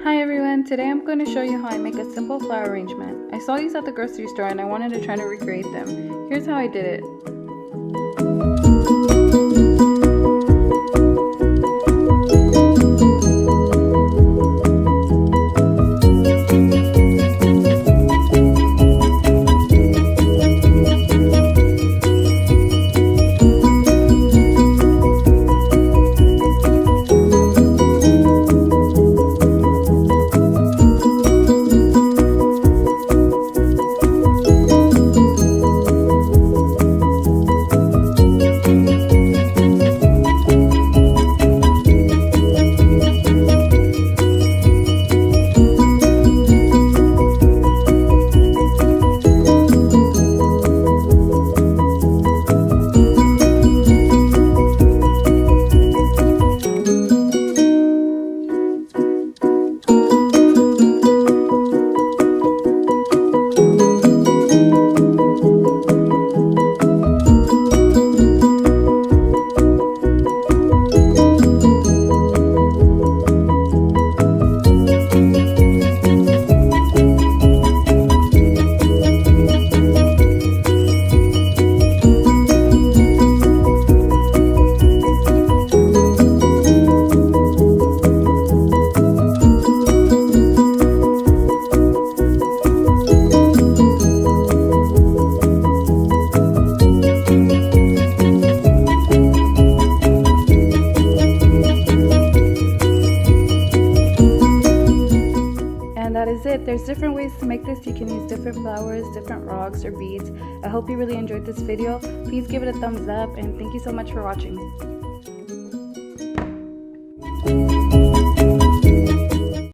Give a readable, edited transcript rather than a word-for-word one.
Hi everyone, today I'm going to show you how I make a simple flower arrangement. I saw these at the grocery store and I wanted to try to recreate them. Here's how I did it. That is it. There's different ways to make this. You can use different flowers, different rocks or beads. I hope you really enjoyed this video. Please give it a thumbs up and thank you so much for watching.